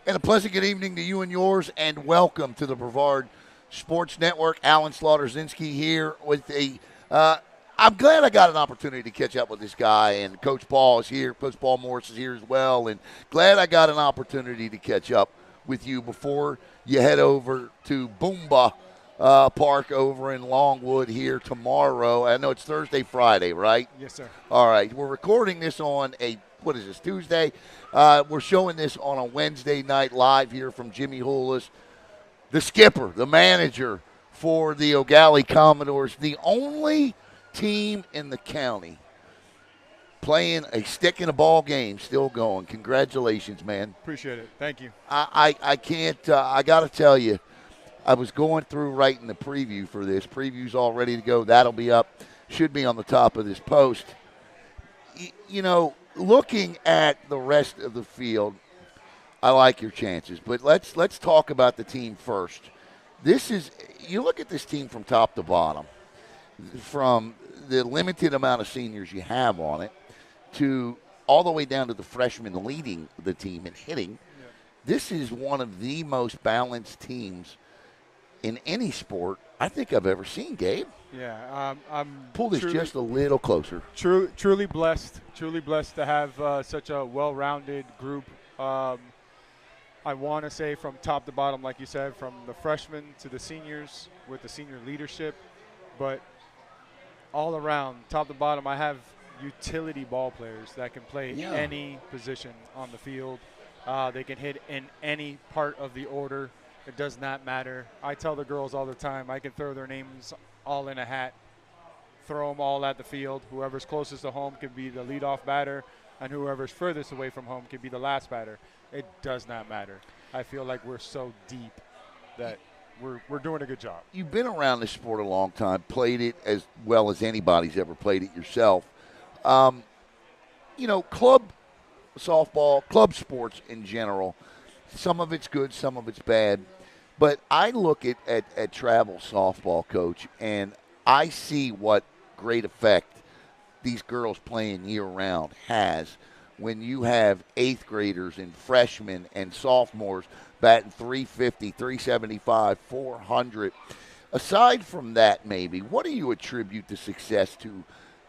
And a pleasant good evening to you and yours, and welcome to the Brevard Sports Network. Alan Slaughter-Zinski here with I'm glad I got an opportunity to catch up with this guy, and Coach Paul is here. Coach Paul Morris is here as well, and glad I got an opportunity to catch up with you before you head over to Boomba Park over in Longwood here tomorrow. I know it's Thursday, Friday, right? Yes, sir. All right. We're recording this on Tuesday? We're showing this on a Wednesday night live here from Jimmy Hula'S, the skipper, the manager for the Eau Gallie Commodores, the only team in the county playing a stick in a ball game, still going. Congratulations, man. Appreciate it. Thank you. I can't, I got to tell you, I was going through writing the preview for this. Preview's all ready to go. That'll be up, should be on the top of this post. You know, looking at the rest of the field, I like your chances. But let's talk about the team first. You look at this team from top to bottom, from the limited amount of seniors you have on it to all the way down to the freshmen leading the team and hitting. Yeah. This is one of the most balanced teams in any sport I think I've ever seen, Gabe. Yeah, I'm pull this just a little closer. Truly blessed to have such a well-rounded group. I want to say from top to bottom, like you said, from the freshmen to the seniors with the senior leadership, but all around, top to bottom, I have utility ball players that can play any position on the field. They can hit in any part of the order. It does not matter. I tell the girls all the time, I can throw their names all in a hat, throw them all at the field. Whoever's closest to home can be the leadoff batter, and whoever's furthest away from home can be the last batter. It does not matter. I feel like we're so deep that we're doing a good job. You've been around this sport a long time, played it as well as anybody's ever played it yourself. Club softball, club sports in general, some of it's good, some of it's bad. But I look at travel softball, Coach, and I see what great effect these girls playing year-round has when you have eighth graders and freshmen and sophomores batting 350, 375, 400. Aside from that, maybe, what do you attribute the success to?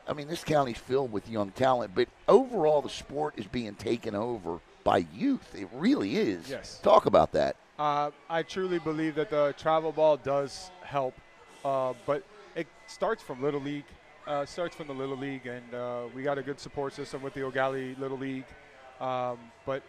I mean, this county's filled with young talent, but overall the sport is being taken over by youth. It really is. Yes. Talk about that. I truly believe that the travel ball does help, but it starts from Little League. Starts from the Little League, and we got a good support system with the Eau Gallie Little League. But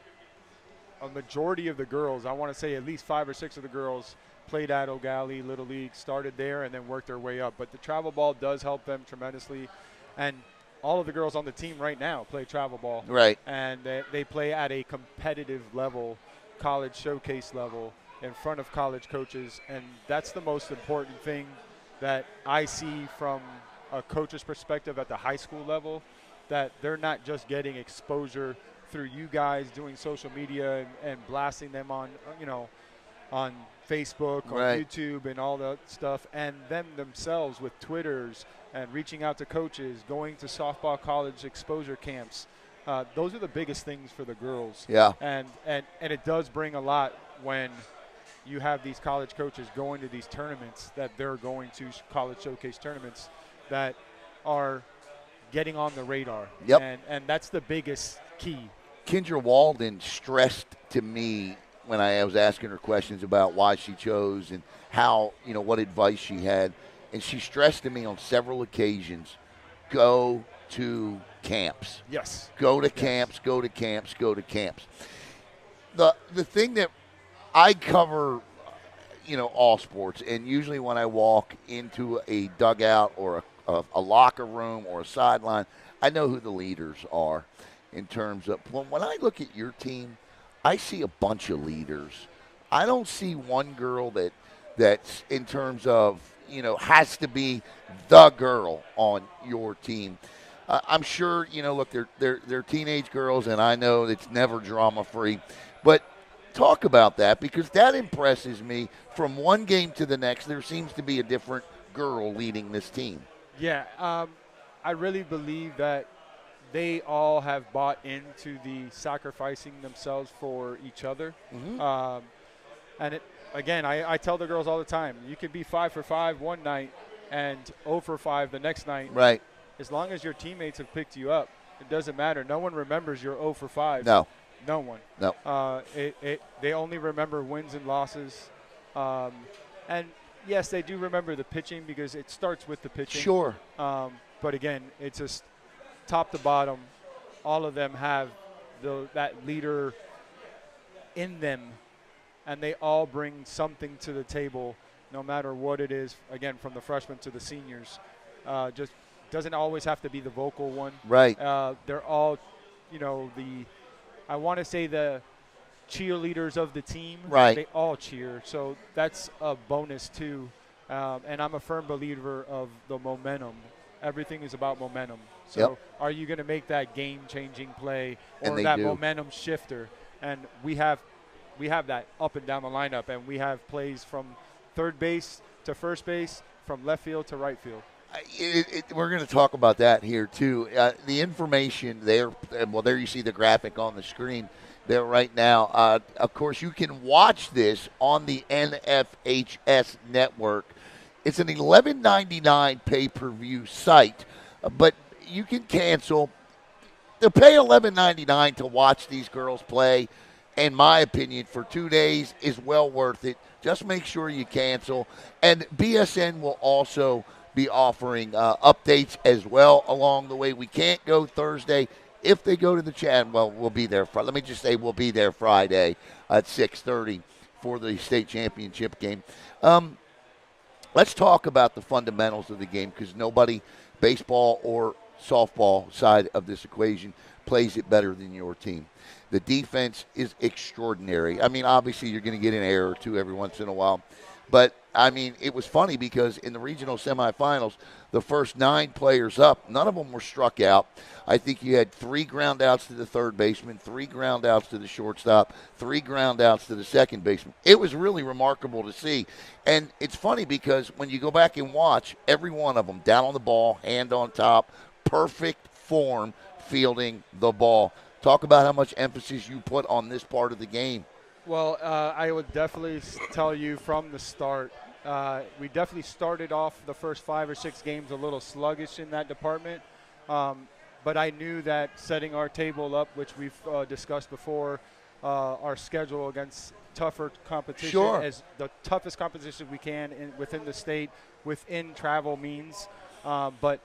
a majority of the girls, I want to say at least 5 or 6 of the girls, played at Eau Gallie Little League, started there, and then worked their way up. But the travel ball does help them tremendously. And all of the girls on the team right now play travel ball. Right. And they play at a competitive level, college showcase level, in front of college coaches. And that's the most important thing that I see from a coach's perspective at the high school level, that they're not just getting exposure through you guys doing social media and blasting them on Facebook, on YouTube and all that stuff, and them themselves with Twitters and reaching out to coaches, going to softball college exposure camps. Those are the biggest things for the girls. Yeah. And it does bring a lot when you have these college coaches going to these tournaments, that they're going to college showcase tournaments that are getting on the radar. Yep. And that's the biggest key. Kendra Walden stressed to me when I was asking her questions about why she chose and how, what advice she had. And she stressed to me on several occasions, go to camps. Yes. Go to camps, go to camps, go to camps. The thing that I cover, all sports, and usually when I walk into a dugout or a locker room or a sideline, I know who the leaders are in terms of when I look at your team, I see a bunch of leaders. I don't see one girl that's in terms of, has to be the girl on your team. I'm sure, look, they're teenage girls, and I know it's never drama-free. But talk about that, because that impresses me. From one game to the next, there seems to be a different girl leading this team. Yeah, I really believe that they all have bought into the sacrificing themselves for each other. And it, again, I tell the girls all the time, you could be 5 for 5 one night and 0 for 5 the next night. Right. As long as your teammates have picked you up, it doesn't matter. No one remembers your 0 for 5. No. No one. No. They only remember wins and losses. And, yes, they do remember the pitching because it starts with the pitching. Sure. But, again, it's just top to bottom. All of them have that leader in them, and they all bring something to the table no matter what it is, again, from the freshmen to the seniors. Just doesn't always have to be the vocal one. Right. They're all, I want to say the cheerleaders of the team. Right. They all cheer. So that's a bonus, too. And I'm a firm believer of the momentum. Everything is about momentum. So are you going to make that game-changing play or that momentum shifter? And we have that up and down the lineup, and we have plays from third base to first base, from left field to right field. We're going to talk about that here, too. The information there, well, there you see the graphic on the screen there right now. Of course, you can watch this on the NFHS network. It's an $11.99 pay-per-view site, but you can cancel. To pay $11.99 to watch these girls play, in my opinion, for 2 days is well worth it. Just make sure you cancel. And BSN will also be offering updates as well along the way. We can't go Thursday. If they go to the chat, well, we'll be there. Let me just say we'll be there Friday at 6:30 for the state championship game. Let's talk about the fundamentals of the game because nobody, baseball or softball side of this equation, plays it better than your team. The defense is extraordinary. I mean, obviously you're going to get an error or two every once in a while. But, I mean, it was funny because in the regional semifinals, the first 9 players up, none of them were struck out. I think you had 3 ground outs to the third baseman, 3 ground outs to the shortstop, 3 ground outs to the second baseman. It was really remarkable to see. And it's funny because when you go back and watch, every one of them, down on the ball, hand on top, perfect form fielding the ball. Talk about how much emphasis you put on this part of the game. Well, I would definitely tell you from the start, we definitely started off the first 5 or 6 games a little sluggish in that department. But I knew that setting our table up, which we've discussed before, our schedule against tougher competition, as the toughest competition we can within the state, within travel means. But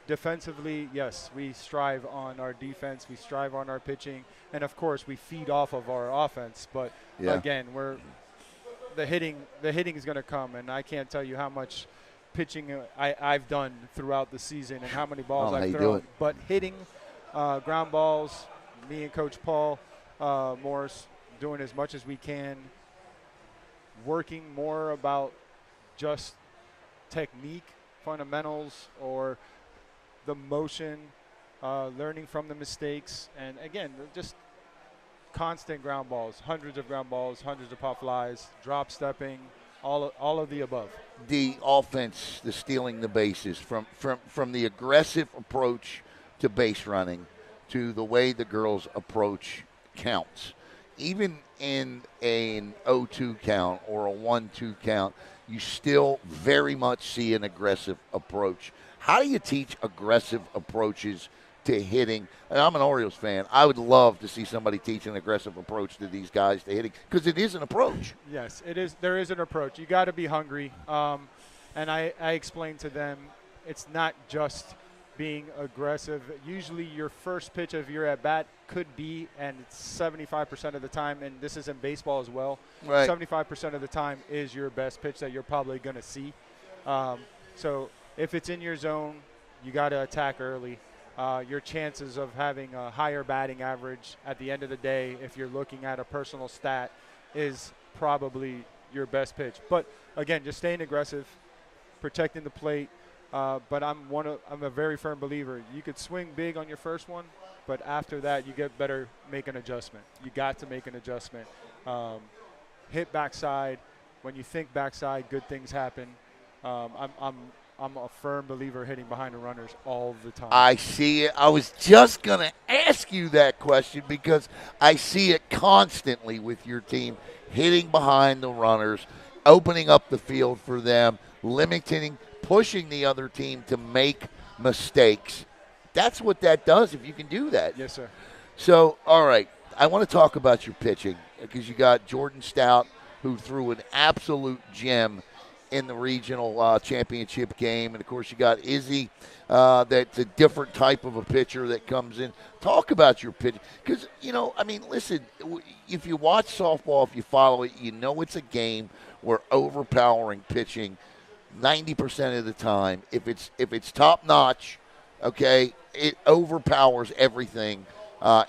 defensively, yes, we strive on our defense. We strive on our pitching. And, of course, we feed off of our offense. But, again, the hitting is going to come. And I can't tell you how much pitching I've done throughout the season and how many balls I've thrown. But hitting ground balls, me and Coach Paul Morris doing as much as we can, working more about just technique, fundamentals, or the motion, learning from the mistakes, and again, just constant ground balls, hundreds of ground balls, hundreds of pop flies, drop stepping, all of the above. The offense, the stealing the bases, from the aggressive approach to base running to the way the girls approach counts. Even in an 0-2 count or a 1-2 count, you still very much see an aggressive approach. How do you teach aggressive approaches to hitting? And I'm an Orioles fan. I would love to see somebody teach an aggressive approach to these guys to hitting because it is an approach. Yes, it is. There is an approach. You got to be hungry. And I explained to them it's not just being aggressive. Usually your first pitch of your at-bat could be, and it's 75% of the time, and this is in baseball as well, 75% of the time is your best pitch that you're probably going to see. So if it's in your zone, you got to attack early. Your chances of having a higher batting average at the end of the day, if you're looking at a personal stat, is probably your best pitch. But, again, just staying aggressive, protecting the plate. But I'm a very firm believer. You could swing big on your first one, but after that, you get better, make an adjustment. You got to make an adjustment. Hit backside. When you think backside, good things happen. I'm I'm a firm believer hitting behind the runners all the time. I see it. I was just going to ask you that question because I see it constantly with your team, hitting behind the runners, opening up the field for them, limiting, pushing the other team to make mistakes. That's what that does if you can do that. Yes, sir. So, all right, I want to talk about your pitching because you got Jordan Stout, who threw an absolute gem in the regional championship game. And, of course, you got Izzy, that's a different type of a pitcher that comes in. Talk about your pitch because, listen, if you watch softball, if you follow it, you know it's a game where overpowering pitching 90% of the time, if it's top-notch, okay, it overpowers everything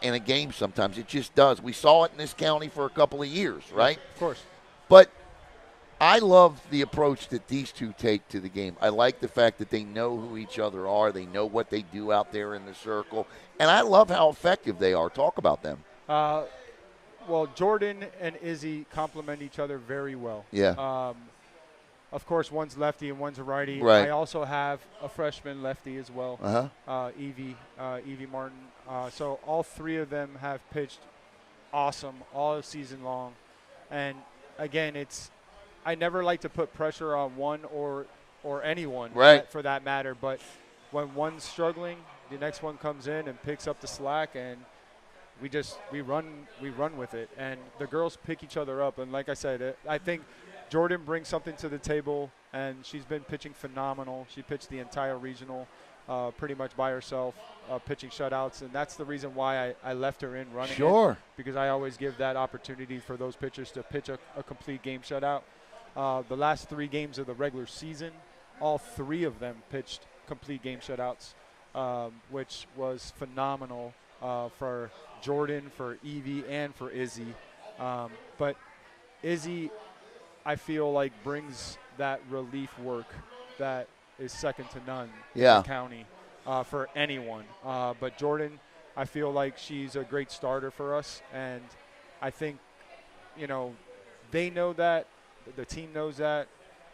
in a game sometimes. It just does. We saw it in this county for a couple of years, right? Of course. But I love the approach that these two take to the game. I like the fact that they know who each other are. They know what they do out there in the circle. And I love how effective they are. Talk about them. Well, Jordan and Izzy complement each other very well. Yeah. Of course, one's lefty and one's a righty. Right. I also have a freshman lefty as well, Evie Martin. So all three of them have pitched awesome all season long. And, again, I never like to put pressure on one or anyone for that matter. But when one's struggling, the next one comes in and picks up the slack, and we run with it. And the girls pick each other up. And like I said, I think Jordan brings something to the table, and she's been pitching phenomenal. She pitched the entire regional pretty much by herself, pitching shutouts, and that's the reason why I left her in running it, because I always give that opportunity for those pitchers to pitch a complete game shutout. The last 3 games of the regular season, all 3 of them pitched complete game shutouts, which was phenomenal for Jordan, for Evie, and for Izzy. But Izzy, I feel like, brings that relief work that is second to none in the county for anyone. But Jordan, I feel like she's a great starter for us, and I think, they know that, the team knows that,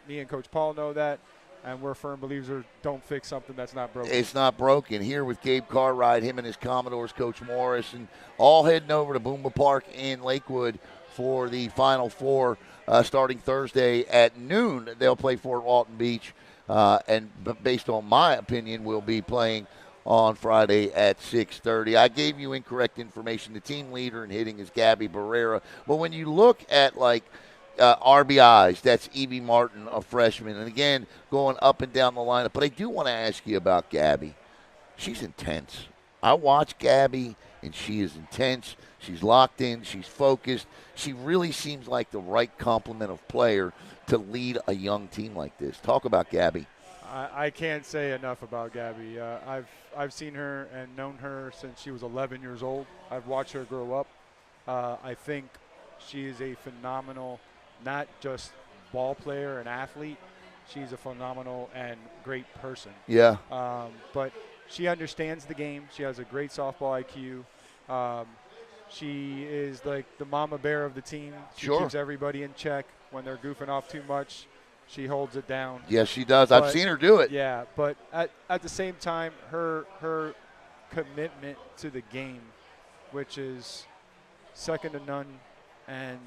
me and Coach Paul know that, and we're firm believers don't fix something that's not broken. It's not broken. Here with Gabe Caride, him and his Commodores, Coach Morris, and all heading over to Boomba Park in Lakewood for the Final Four starting Thursday at noon. They'll play Fort Walton Beach, and based on my opinion, we'll be playing on Friday at 6:30. I gave you incorrect information. The team leader in hitting is Gabby Barrera. But when you look at, RBIs, that's Evie Martin, a freshman. And, again, going up and down the lineup. But I do want to ask you about Gabby. She's intense. I watch Gabby, and she is intense. She's locked in. She's focused. She really seems like the right complement of player to lead a young team like this. Talk about Gabby. I can't say enough about Gabby. I've seen her and known her since she was 11 years old. I've watched her grow up. I think she is a phenomenal, not just ball player and athlete. She's a phenomenal and great person. Yeah. But she understands the game. She has a great softball IQ. She is like the mama bear of the team. She keeps everybody in check. When they're goofing off too much, she holds it down. Yes, she does. I've seen her do it. Yeah, but at the same time, her commitment to the game, which is second to none, and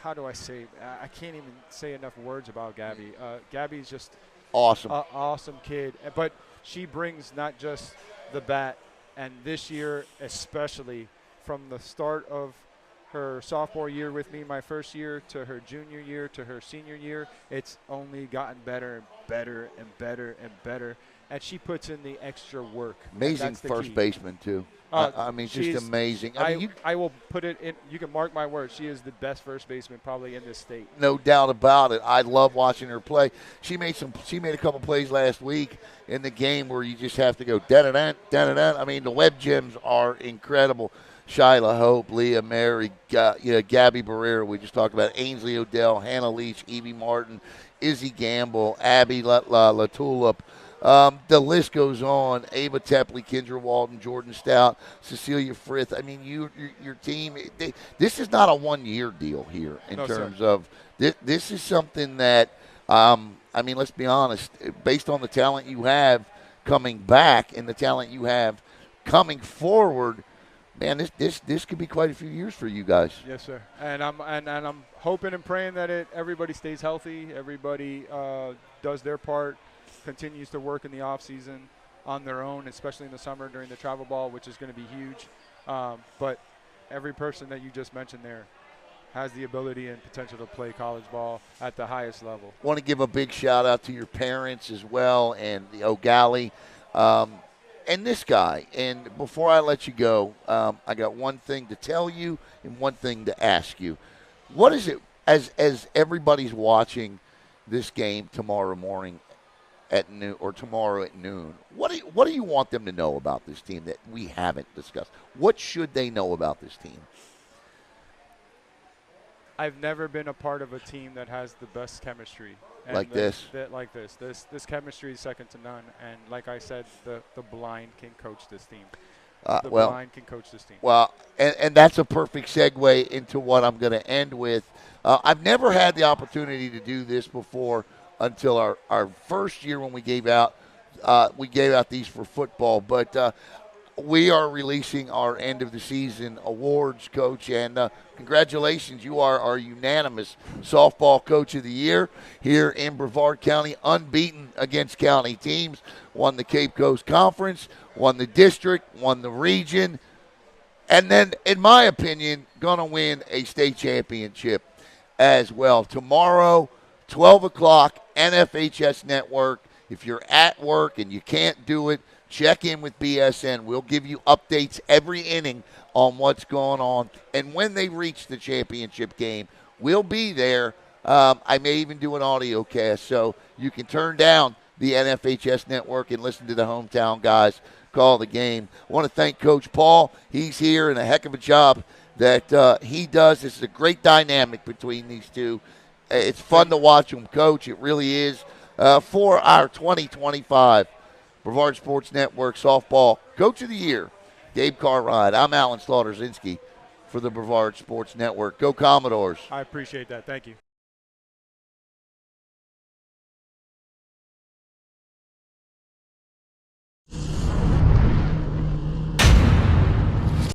how do I say? I can't even say enough words about Gabby. Gabby's just awesome. Awesome kid. But she brings not just the bat, and this year especially, from the start of her sophomore year with me, my first year, to her junior year, to her senior year, it's only gotten better and better and better and better. And she puts in the extra work. Amazing first baseman, too. I mean, just amazing. I will put it in. You can mark my words. She is the best first baseman probably in this state. No doubt about it. I love watching her play. She made a couple plays last week in the game where you just have to go da-da-da, da-da-da. I mean, the web gems are incredible. Shyla Hope, Leah Mary, Gabby Barrera, we just talked about, Ainsley Odell, Hannah Leach, Evie Martin, Izzy Gamble, Abby Latulip. The list goes on. Ava Tepley, Kendra Walden, Jordan Stout, Cecilia Frith. I mean, your team, this is not a one-year deal here in terms of this is something that I mean, let's be honest. Based on the talent you have coming back and the talent you have coming forward, man, this could be quite a few years for you guys. Yes, sir. And I'm hoping and praying that everybody stays healthy, everybody does their part, continues to work in the off season on their own, especially in the summer during the travel ball, which is going to be huge. But every person that you just mentioned there has the ability and potential to play college ball at the highest level. Want to give a big shout out to your parents as well and the Eau Gallie. And this guy. And before I let you go, I got one thing to tell you and one thing to ask you. What is it, as everybody's watching this game tomorrow morning at noon or tomorrow at noon, what do you want them to know about this team that we haven't discussed? What should they know about this team? I've never been a part of a team that has the best chemistry. And Like this? This chemistry is second to none. And like I said, the blind can coach this team. Blind can coach this team. Well, and that's a perfect segue into what I'm going to end with. I've never had the opportunity to do this before until our first year when we gave out these for football. But we are releasing our end of the season awards, Coach, and congratulations. You are our unanimous softball coach of the year here in Brevard County, unbeaten against county teams, won the Cape Coast Conference, won the district, won the region, and then, in my opinion, going to win a state championship as well. Tomorrow, 12 o'clock, NFHS Network. If you're at work and you can't do it, check in with BSN. We'll give you updates every inning on what's going on. And when they reach the championship game, we'll be there. I may even do an audio cast, so you can turn down the NFHS Network and listen to the hometown guys call the game. I want to thank Coach Paul. He's here and a heck of a job that he does. This is a great dynamic between these two. It's fun to watch them coach. It really is. For our 2025 Brevard Sports Network Softball Coach of the Year, Gabe Caride. I'm Alan Slaughter-Zinski for the Brevard Sports Network. Go Commodores. I appreciate that. Thank you.